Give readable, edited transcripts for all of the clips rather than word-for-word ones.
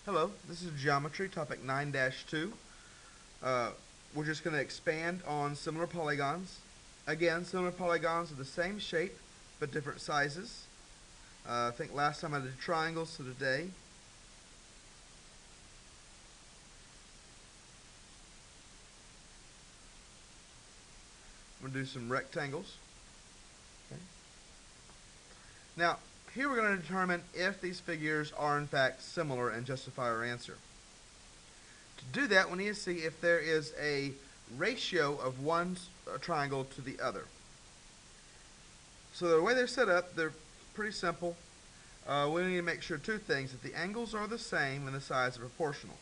Hello, this is Geometry, Topic 9-2. We're just going to expand on similar polygons. Again, similar polygons are the same shape, but different sizes. I think last time I did triangles, so today I'm going to do some rectangles. Okay. Now, here we're going to determine if these figures are in fact similar and justify our answer. To do that, we need to see if there is a ratio of one triangle to the other. So the way they're set up, they're pretty simple. We need to make sure two things: that the angles are the same and the sides are proportional.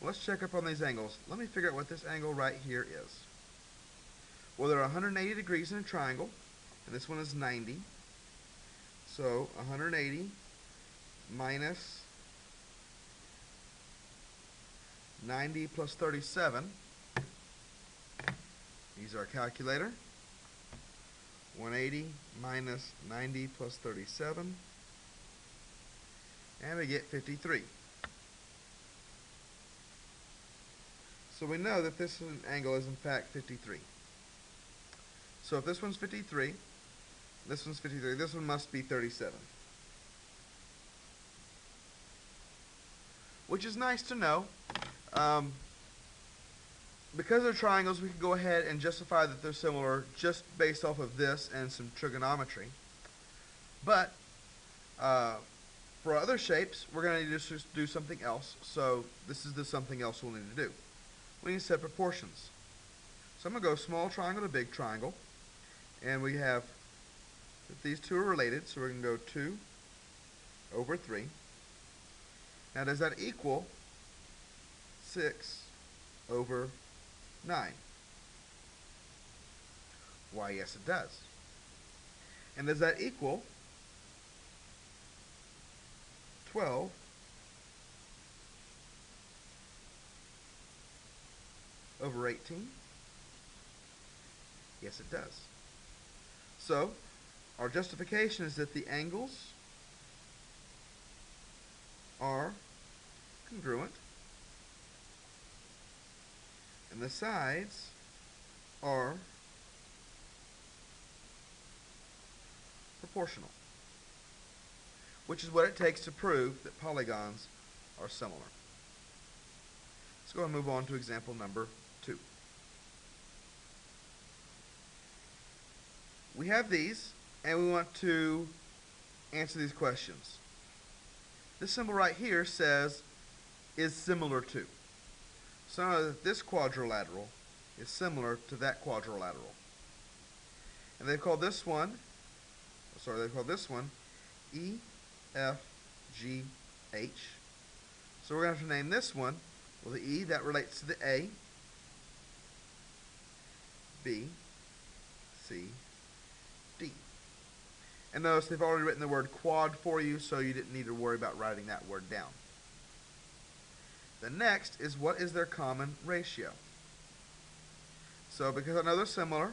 Let's check up on these angles. Let me figure out what this angle right here is. Well, there are 180 degrees in a triangle, and this one is 90. So 180 minus 90 plus 37. Use our calculator. 180 minus 90 plus 37. And we get 53. So we know that this angle is in fact 53. So if this one's 53, this one's 53, this one must be 37. Which is nice to know. Because they're triangles, we can go ahead and justify that they're similar just based off of this and some trigonometry. But for other shapes, we're going to need to do something else. So this is the something else we'll need to do. We need to set proportions. So I'm going to go small triangle to big triangle. And we have that these two are related, so we're going to go 2 over 3. Now does that equal 6 over 9? Why, yes it does. And does that equal 12 over 18? Yes it does. So our justification is that the angles are congruent and the sides are proportional, which is what it takes to prove that polygons are similar. Let's go and move on to example number 2. We have these, and we want to answer these questions. This symbol right here says, is similar to. So know that this quadrilateral is similar to that quadrilateral. And they've called this one, E, F, G, H. So we're going to have to name this one, well, the E, that relates to the A, B, C, D. And notice they've already written the word quad for you, so you didn't need to worry about writing that word down. The next is, what is their common ratio? So because I know they're similar,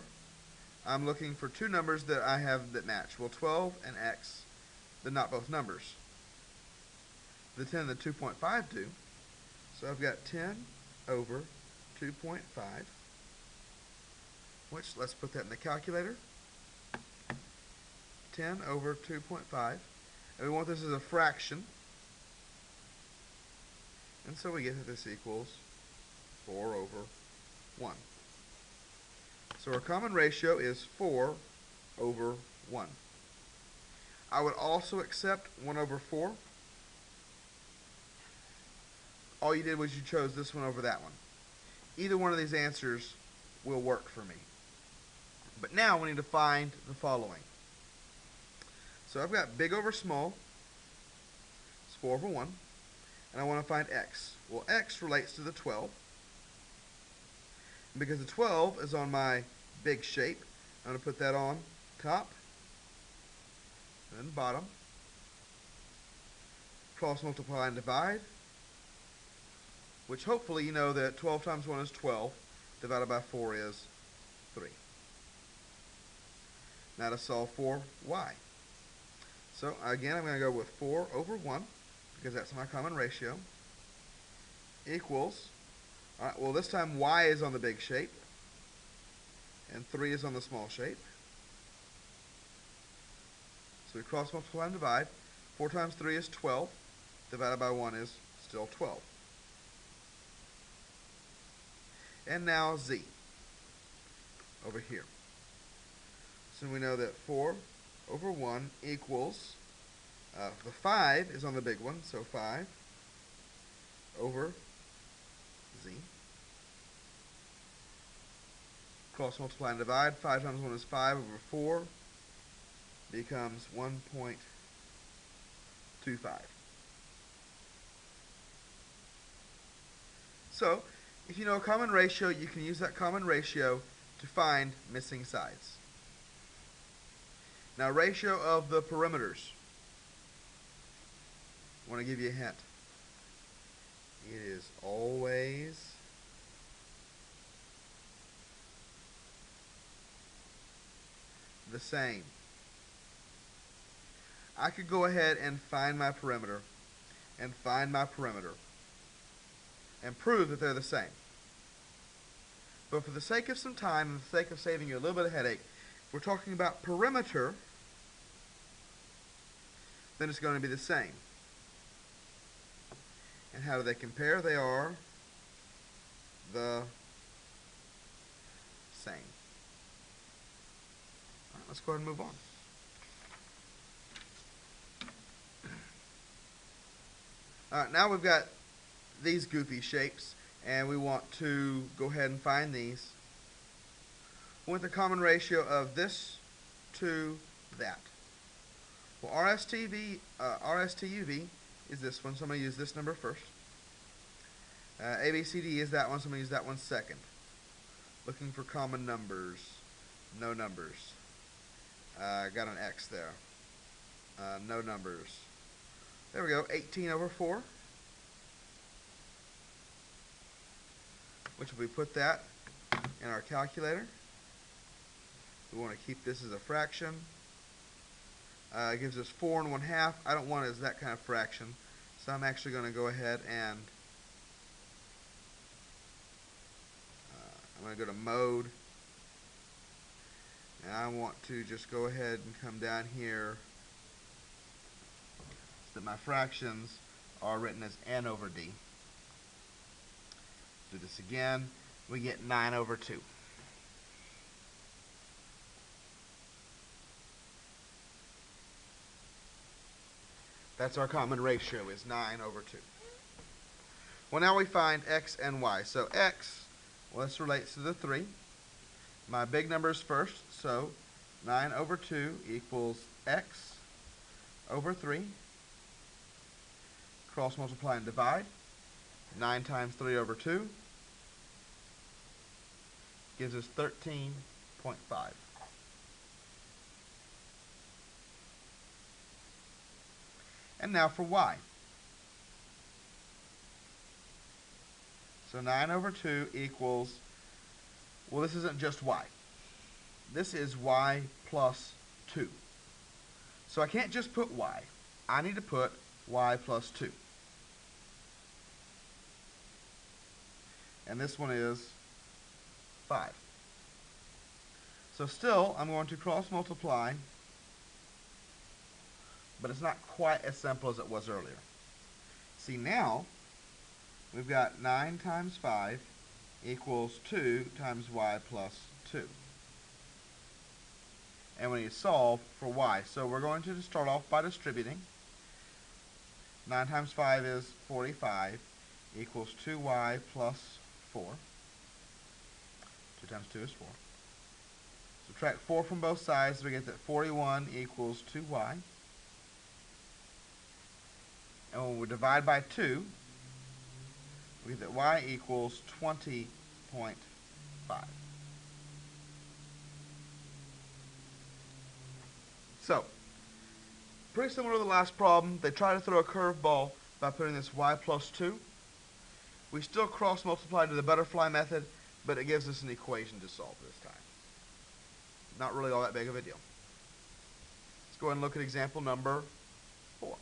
I'm looking for two numbers that I have that match. Well, 12 and x, they're not both numbers. The 10 and the 2.5 do. So I've got 10 over 2.5, which, let's put that in the calculator. 10 over 2.5. And we want this as a fraction. And so we get that this equals 4 over 1. So our common ratio is 4 over 1. I would also accept 1 over 4. All you did was you chose this one over that one. Either one of these answers will work for me. But now we need to find the following. So I've got big over small. It's 4 over 1. And I want to find x. Well, x relates to the 12. And because the 12 is on my big shape, I'm going to put that on top and then bottom. Cross multiply and divide, which hopefully you know that 12 times 1 is 12, divided by 4 is 3. Now to solve for y. So again, I'm going to go with 4 over 1. because that's my common ratio, equals, all right, well this time y is on the big shape, and 3 is on the small shape. So we cross multiply and divide. 4 times 3 is 12, divided by 1 is still 12. And now z, over here. So we know that 4 over 1 equals, the 5 is on the big one, so 5 over z. Cross multiply and divide. 5 times 1 is 5 over 4 becomes 1.25. So, if you know a common ratio, you can use that common ratio to find missing sides. Now, ratio of the perimeters. I want to give you a hint. It is always the same. I could go ahead and find my perimeter and find my perimeter and prove that they're the same. But for the sake of some time and for the sake of saving you a little bit of headache, if we're talking about perimeter, then it's going to be the same. And how do they compare? They are the same. All right, let's go ahead and move on. All right, now we've got these goofy shapes, and we want to go ahead and find these. We want the common ratio of this to that. Well, RSTUV is this one, so I'm going to use this number first. ABCD is that one, so I'm going to use that one second. Looking for common numbers. No numbers. Got an X there. No numbers. There we go, 18 over 4. Which if we put that in our calculator, we want to keep this as a fraction. It gives us 4 1/2. I don't want it as that kind of fraction, so I'm actually going to go ahead and I'm going to go to mode, and I want to just go ahead and come down here so that my fractions are written as n over d. Do this again. We get 9 over 2. That's our common ratio, is 9 over 2. Well, now we find x and y. So x, well, this relates to the 3. My big numbers first, so 9 over 2 equals x over 3. Cross multiply and divide. 9 times 3 over 2 gives us 13.5. And now for y. So 9 over 2 equals, well, this isn't just y. This is y plus 2. So I can't just put y. I need to put y plus 2. And this one is 5. So still, I'm going to cross multiply, but it's not quite as simple as it was earlier. See, now we've got 9 times 5 equals 2 times y plus 2. And we need to solve for y. So we're going to start off by distributing. 9 times 5 is 45 equals 2y plus 4. 2 times 2 is 4. Subtract 4 from both sides, we get that 41 equals 2y. And when we divide by 2, we get that y equals 20.5. So, pretty similar to the last problem. They try to throw a curveball by putting this y plus 2. We still cross multiply to the butterfly method, but it gives us an equation to solve this time. Not really all that big of a deal. Let's go ahead and look at example number 4.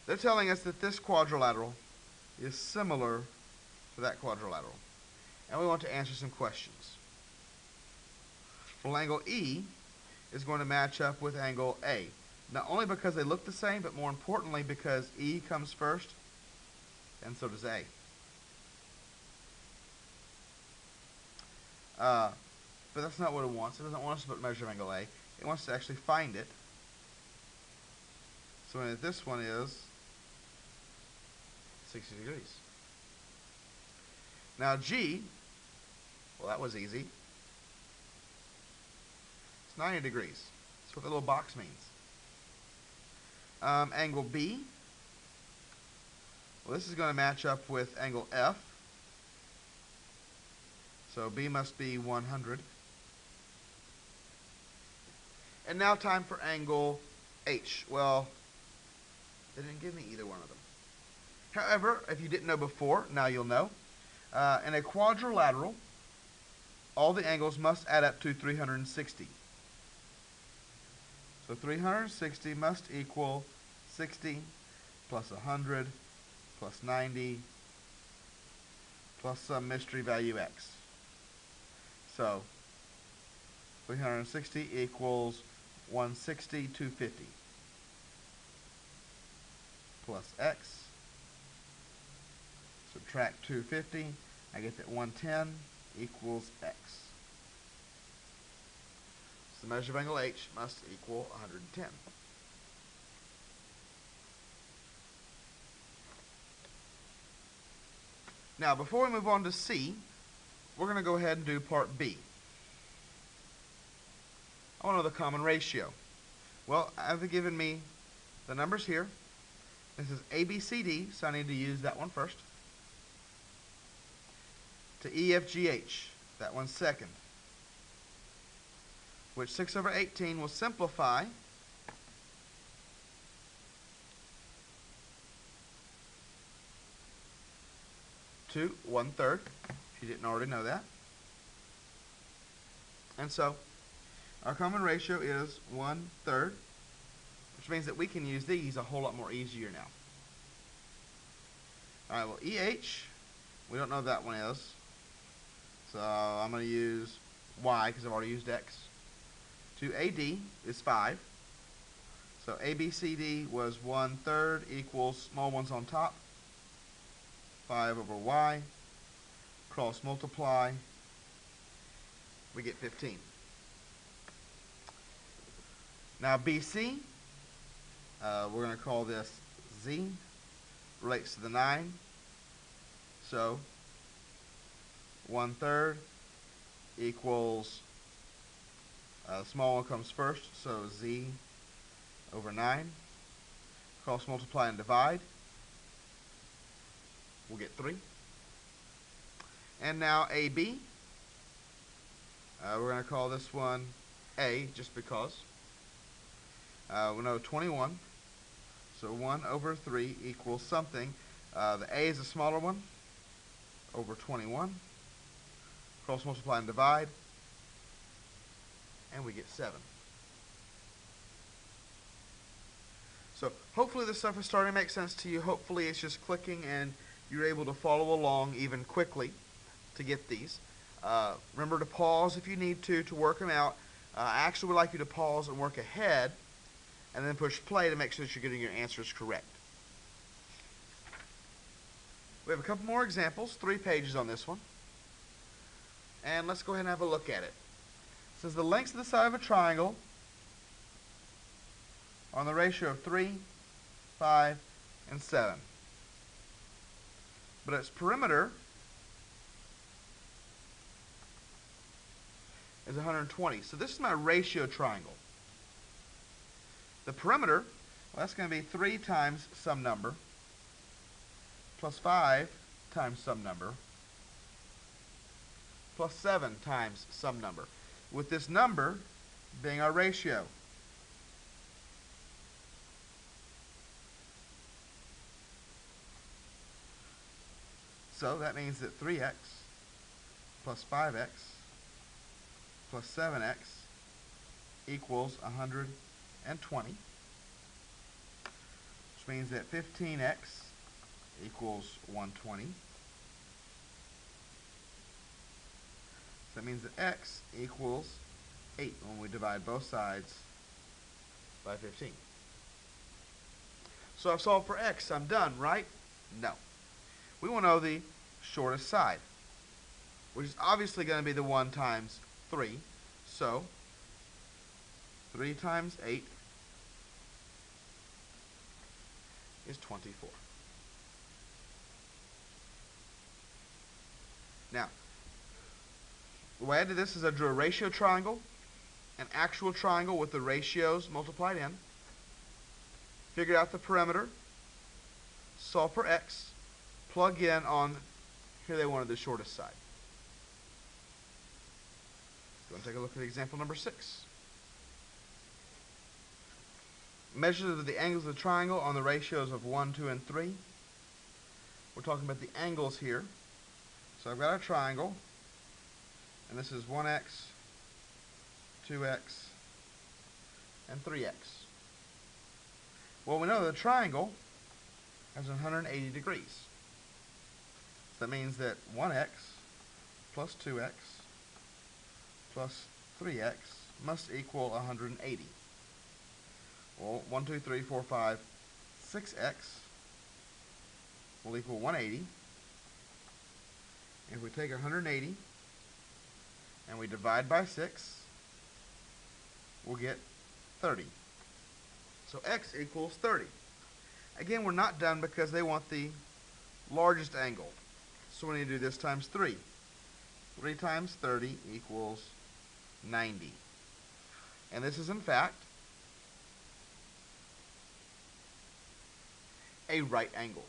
They're telling us that this quadrilateral is similar to that quadrilateral. And we want to answer some questions. Well, angle E is going to match up with angle A. Not only because they look the same, but more importantly because E comes first, and so does A. But that's not what it wants. It doesn't want us to put measure of angle A. It wants to actually find it. So this one is 60 degrees. Now G, well, that was easy. It's 90 degrees. That's what the little box means. Angle B, well, this is going to match up with angle F. So B must be 100. And now time for angle H. Well, they didn't give me either one of them. However, if you didn't know before, now you'll know. In a quadrilateral, all the angles must add up to 360. So 360 must equal 60 plus 100 plus 90 plus some mystery value x. So 360 equals 160, 250 plus x. Subtract 250, I get that 110 equals x. So the measure of angle H must equal 110. Now, before we move on to C, we're going to go ahead and do part B. I want to know the common ratio. Well, they've given me the numbers here. This is ABCD, so I need to use that one first. To EFGH, that one's second. Which 6 over 18 will simplify to 1/3, if you didn't already know that. And so, our common ratio is 1/3, which means that we can use these a whole lot more easier now. Alright, well, EH, we don't know what that one is. So I'm going to use Y because I've already used X. To AD is 5. So ABCD was 1/3 equals small ones on top. 5 over Y. Cross multiply. We get 15. Now BC, we're going to call this Z. Relates to the 9. So 1/3 equals, the small one comes first, so Z over 9. Cross multiply and divide. We'll get 3. And now AB, we're going to call this one A just because. We know 21, so 1 over 3 equals something. The A is a smaller one, over 21. Cross multiply and divide, and we get 7. So hopefully this stuff is starting to make sense to you. Hopefully it's just clicking and you're able to follow along even quickly to get these. Remember to pause if you need to work them out. I actually would like you to pause and work ahead and then push play to make sure that you're getting your answers correct. We have a couple more examples, 3 pages on this one. And let's go ahead and have a look at it. It says the lengths of the side of a triangle are on the ratio of 3, 5, and 7. But its perimeter is 120. So this is my ratio triangle. The perimeter, well, that's going to be 3 times some number plus 5 times some number plus 7 times some number, with this number being our ratio. So that means that 3x plus 5x plus 7x equals 120. So which means that 15x equals 120. So that means that x equals 8 when we divide both sides by 15. So I've solved for x. I'm done, right? No. We want to know the shortest side, which is obviously going to be the 1 times 3. So 3 times 8 is 24. Now, the way I did this is I drew a ratio triangle, an actual triangle with the ratios multiplied in, figured out the perimeter, solve for x, plug in on, here they wanted the shortest side. Go and take a look at example number 6. Measures of the angles of the triangle on the ratios of 1, 2, and 3. We're talking about the angles here. So I've got a triangle, and this is 1x, 2x, and 3x. Well, we know the triangle has 180 degrees. So that means that 1x plus 2x plus 3x must equal 180. Well, 1, 2, 3, 4, 5, 6x will equal 180. If we take 180 and we divide by 6, we'll get 30. So x equals 30. Again, we're not done because they want the largest angle. So we need to do this times 3. 3 times 30 equals 90. And this is, in fact, a right angle.